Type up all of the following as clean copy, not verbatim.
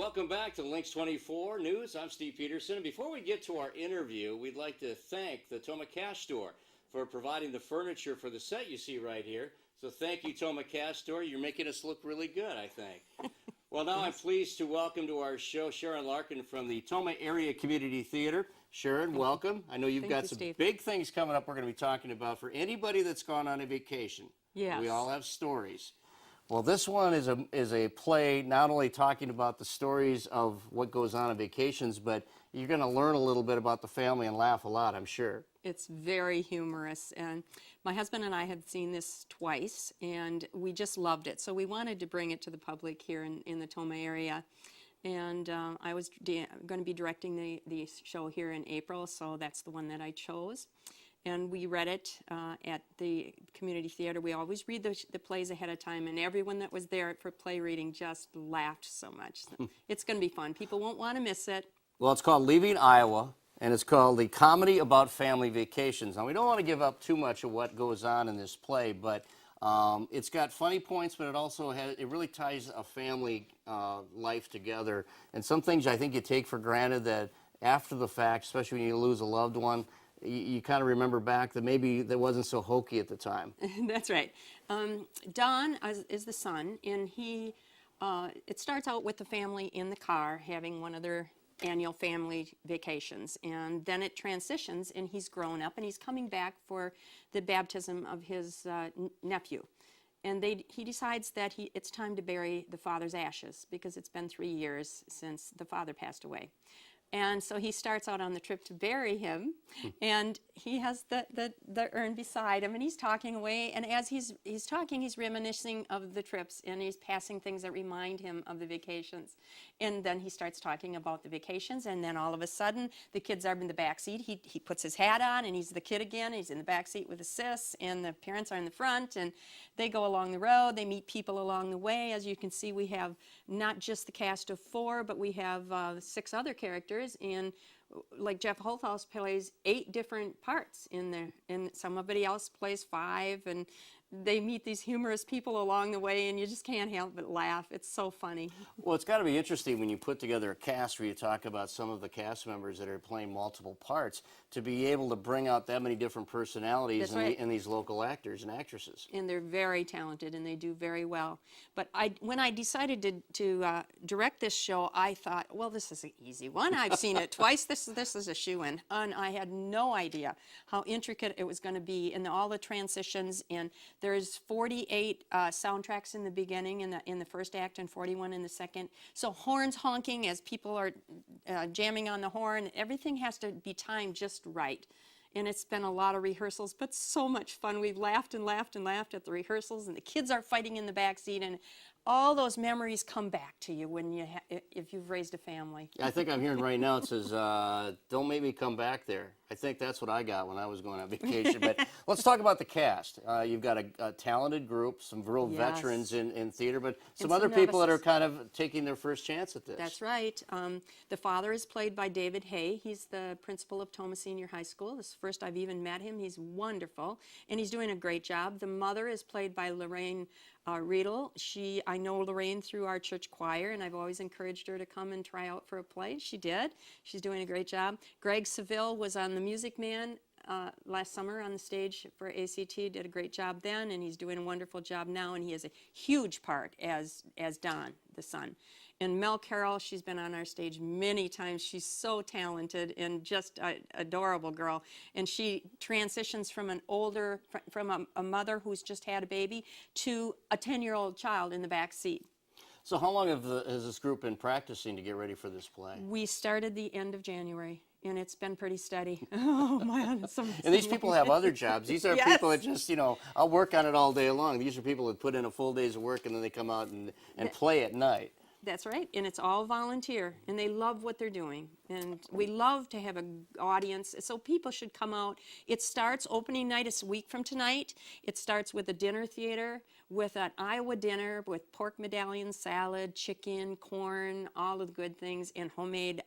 Welcome back to Lynxx 24 News. I'm Steve Peterson. And before we get to our interview, we'd like to thank the Tomah ACT store for providing the furniture for the set you see right here. So thank you, Tomah ACT store. You're making us look really good, I think. Well, now I'm pleased to welcome to our show Sharon Larkin from the Tomah Area Community Theater. Sharon, welcome. I know you've got some big things coming up we're going to be talking about for anybody that's gone on a vacation. Yes. We all have stories. Well, this one is a play not only talking about the stories of what goes on vacations, but you're going to learn a little bit about the family and laugh a lot, I'm sure. It's very humorous, and my husband and I have seen this twice, and we just loved it. So we wanted to bring it to the public here in the Tomah area. And I was going to be directing the show here in April, so that's the one that I chose. And we read it at the community theater. We always read the plays ahead of time, and everyone that was there for play reading just laughed so much. So it's going to be fun. People won't want to miss it. Well, it's called Leaving Iowa, and it's called The Comedy About Family Vacations. Now, we don't want to give up too much of what goes on in this play, but it's got funny points, but it really ties a family life together. And some things I think you take for granted that after the fact, especially when you lose a loved one, you kind of remember back that maybe that wasn't so hokey at the time. That's right. Don is the son, and it starts out with the family in the car having one of their annual family vacations, and then it transitions, and he's grown up, and he's coming back for the baptism of his nephew. And he decides that it's time to bury the father's ashes because it's been 3 years since the father passed away. And so he starts out on the trip to bury him, and he has the urn beside him, and he's talking away. And as he's talking, he's reminiscing of the trips, and he's passing things that remind him of the vacations. And then he starts talking about the vacations, and then all of a sudden, the kids are in the back seat. He puts his hat on, and he's the kid again. He's in the back seat with his sis, and the parents are in the front, and they go along the road. They meet people along the way. As you can see, we have not just the cast of 4, but we have 6 other characters. And like Jeff Holthaus plays 8 different parts in there, and somebody else plays 5, and they meet these humorous people along the way, and you just can't help but laugh. It's so funny. Well, it's got to be interesting when you put together a cast where you talk about some of the cast members that are playing multiple parts to be able to bring out that many different personalities in these local actors and actresses. And they're very talented, and they do very well. But when I decided to direct this show, I thought, well, this is an easy one. I've seen it twice. This is a shoo-in. And I had no idea how intricate it was going to be, and all the transitions. And there's 48 soundtracks in the beginning in the first act and 41 in the second. So horns honking as people are jamming on the horn. Everything has to be timed just right. And it's been a lot of rehearsals, but so much fun. We've laughed and laughed and laughed at the rehearsals, and the kids are fighting in the back seat, and all those memories come back to you when if you've raised a family. I think I'm hearing right now it says, don't make me come back there. I think that's what I got when I was going on vacation. But let's talk about the cast. You've got a talented group, some real veterans in theater, but some other people that are kind of taking their first chance at this. That's right. The father is played by David Hay. He's the principal of Tomah Senior High School. This is the first I've even met him. He's wonderful, and he's doing a great job. The mother is played by Lorraine Riedel. I know Lorraine through our church choir, and I've always encouraged her to come and try out for a play. She did. She's doing a great job. Greg Seville was on The Music Man last summer on the stage for ACT, did a great job then, and he's doing a wonderful job now, and he has a huge part as Don, the son. And Mel Carroll, she's been on our stage many times. She's so talented and just an adorable girl. And she transitions from a mother who's just had a baby to a 10-year-old child in the back seat. So how long has this group been practicing to get ready for this play? We started the end of January, and it's been pretty steady. Oh, man. And these people have other jobs. These are people that just, I'll work on it all day long. These are people that put in a full day's work, and then they come out and play at night. That's right, and it's all volunteer, and they love what they're doing. And we love to have an audience, so people should come out. It starts opening night is a week from tonight. It starts with a dinner theater, with an Iowa dinner with pork medallion, salad, chicken, corn, all of the good things, and homemade,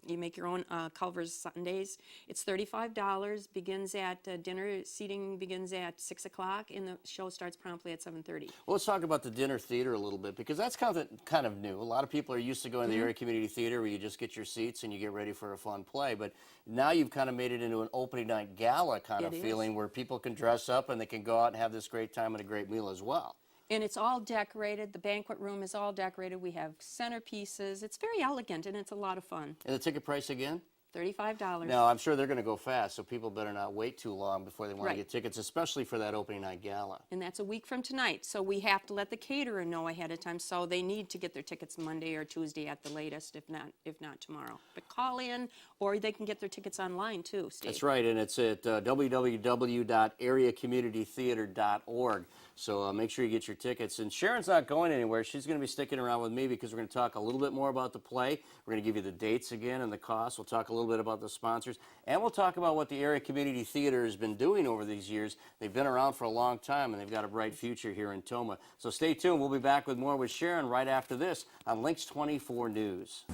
you make your own Culver's sundaes. It's $35, begins at, dinner seating begins at 6 o'clock, and the show starts promptly at 7:30. Well, let's talk about the dinner theater a little bit, because that's kind of new. A lot of people are used to going to the area community theater where you just get your seats and you get ready for a fun play. But now you've kind of made it into an opening night gala kind of feeling where people can dress up and they can go out and have this great time and a great meal as well. And it's all decorated. The banquet room is all decorated. We have centerpieces. It's very elegant, and it's a lot of fun. And the ticket price again? $35. Now, I'm sure they're going to go fast, so people better not wait too long before they want to Right. get tickets, especially for that opening night gala. And that's a week from tonight. So we have to let the caterer know ahead of time. So they need to get their tickets Monday or Tuesday at the latest, if not tomorrow. But call in, or they can get their tickets online too, Steve. That's right, and it's at www.areacommunitytheater.org. So make sure you get your tickets. And Sharon's not going anywhere. She's going to be sticking around with me because we're going to talk a little bit more about the play. We're going to give you the dates again and the cost. We'll talk a little bit about the sponsors. And we'll talk about what the Area Community Theater has been doing over these years. They've been around for a long time, and they've got a bright future here in Tomah. So stay tuned. We'll be back with more with Sharon right after this on Lynxx 24 News.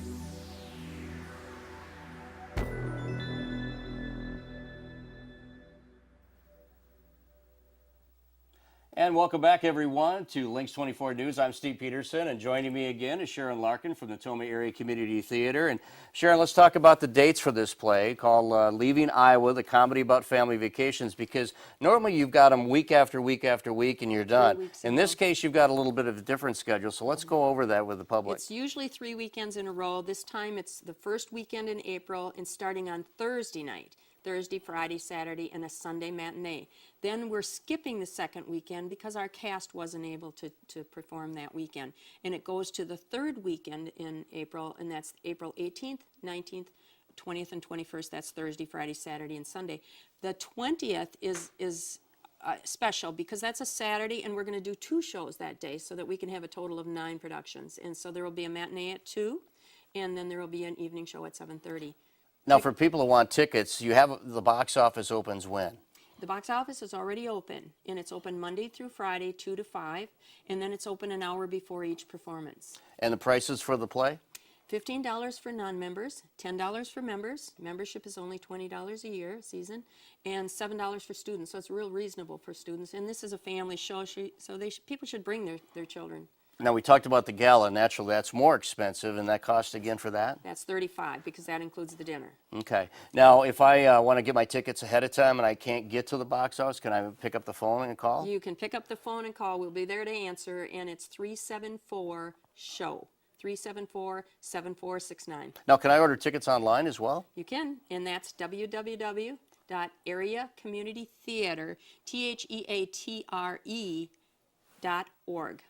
And welcome back, everyone, to Lynxx 24 News. I'm Steve Peterson, and joining me again is Sharon Larkin from the Tomah Area Community Theater. And Sharon, let's talk about the dates for this play called Leaving Iowa, the comedy about family vacations, because normally you've got them week after week after week and you're done. In this case, you've got a little bit of a different schedule, so let's go over that with the public. It's usually 3 weekends in a row. This time it's the first weekend in April and starting on Thursday night. Thursday, Friday, Saturday, and a Sunday matinee. Then we're skipping the second weekend because our cast wasn't able to perform that weekend. And it goes to the third weekend in April, and that's April 18th, 19th, 20th, and 21st. That's Thursday, Friday, Saturday, and Sunday. The 20th is special because that's a Saturday, and we're going to do 2 shows that day so that we can have a total of 9 productions. And so there will be a matinee at 2, and then there will be an evening show at 7:30. Now, for people who want tickets, you have the box office opens when? The box office is already open, and it's open Monday through Friday, 2 to 5, and then it's open an hour before each performance. And the prices for the play? $15 for non-members, $10 for members. Membership is only $20 a year, season, and $7 for students. So it's real reasonable for students. And this is a family show, so people should bring their children. Now, we talked about the gala. Naturally, that's more expensive, and that costs again for that? That's $35 because that includes the dinner. Okay. Now, if I want to get my tickets ahead of time and I can't get to the box office, can I pick up the phone and call? You can pick up the phone and call. We'll be there to answer, and it's 374-SHOW. 374-7469. Now, can I order tickets online as well? You can, and that's www.areacommunitytheatre.org.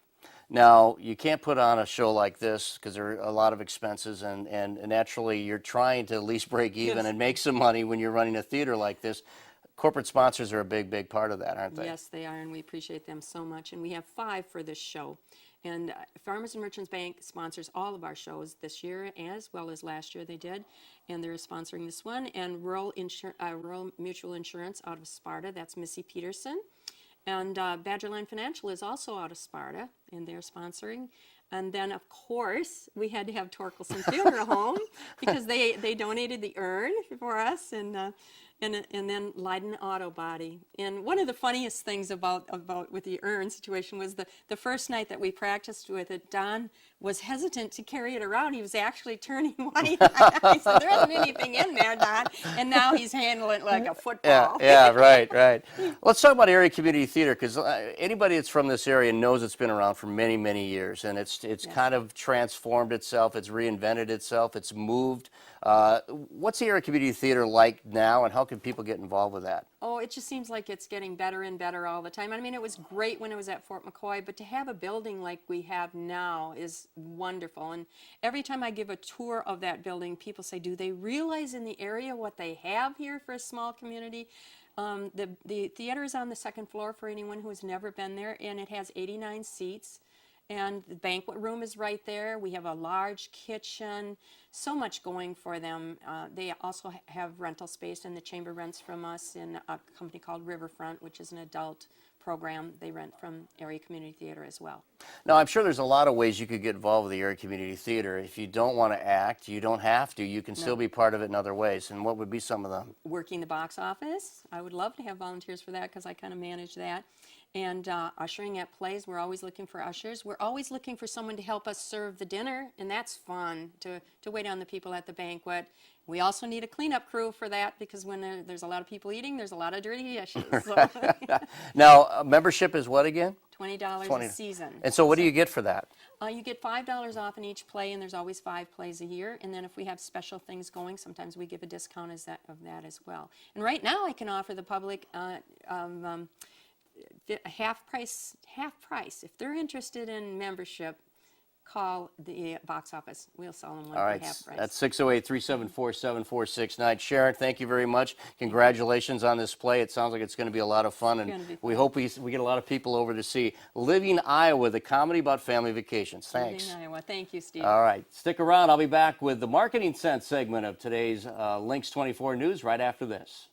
Now, you can't put on a show like this because there are a lot of expenses, and naturally you're trying to at least break even and make some money when you're running a theater like this. Corporate sponsors are a big, big part of that, aren't they? Yes, they are, and we appreciate them so much. And we have 5 for this show. And Farmers and Merchants Bank sponsors all of our shows this year, as well as last year they did. And they're sponsoring this one. And Rural Mutual Insurance out of Sparta, that's Missy Peterson. And Badgerline Financial is also out of Sparta, and they're sponsoring. And then, of course, we had to have Torkelson Funeral Home because they donated the urn for us, and then Leiden Auto Body. And one of the funniest things about with the urn situation was the first night that we practiced with it, Don was hesitant to carry it around. He was actually turning white. I said, there isn't anything in there, Don. And now he's handling it like a football. Yeah, right. Let's talk about Area Community Theater, because anybody that's from this area knows it's been around for many, many years, and it's kind of transformed itself, it's reinvented itself, it's moved. What's the Area Community Theater like now, and how can people get involved with that? Oh, it just seems like it's getting better and better all the time. I mean, it was great when it was at Fort McCoy, but to have a building like we have now is wonderful. And every time I give a tour of that building, people say, do they realize in the area what they have here for a small community? The theater is on the 2nd floor for anyone who has never been there, and it has 89 seats. And the banquet room is right there. We have a large kitchen, so much going for them. They also have rental space, and the chamber rents from us in a company called Riverfront, which is an adult program. They rent from Area Community Theater as well. Now, I'm sure there's a lot of ways you could get involved with the Area Community Theater. If you don't want to act, you don't have to. You can still be part of it in other ways. And what would be some of them? Working the box office. I would love to have volunteers for that because I kind of manage that. And ushering at plays. We're always looking for ushers. We're always looking for someone to help us serve the dinner, and that's fun, to wait on the people at the banquet. We also need a cleanup crew for that because when there's a lot of people eating, there's a lot of dirty dishes. So Now, membership is what again? $20 a season. And so what do you get for that? You get $5 off in each play, and there's always 5 plays a year. And then if we have special things going, sometimes we give a discount of that as well. And right now I can offer the public half price. If they're interested in membership, call the box office. We'll sell them one All for right, half price. that's 608-374-7469. Sharon, thank you very much. Congratulations on this play. It sounds like it's going to be a lot of fun, and we hope we get a lot of people over to see Living Iowa, the comedy about family vacations. Thanks. Living Iowa. Thank you, Steve. All right, stick around. I'll be back with the Marketing Sense segment of today's Lynxx 24 News right after this.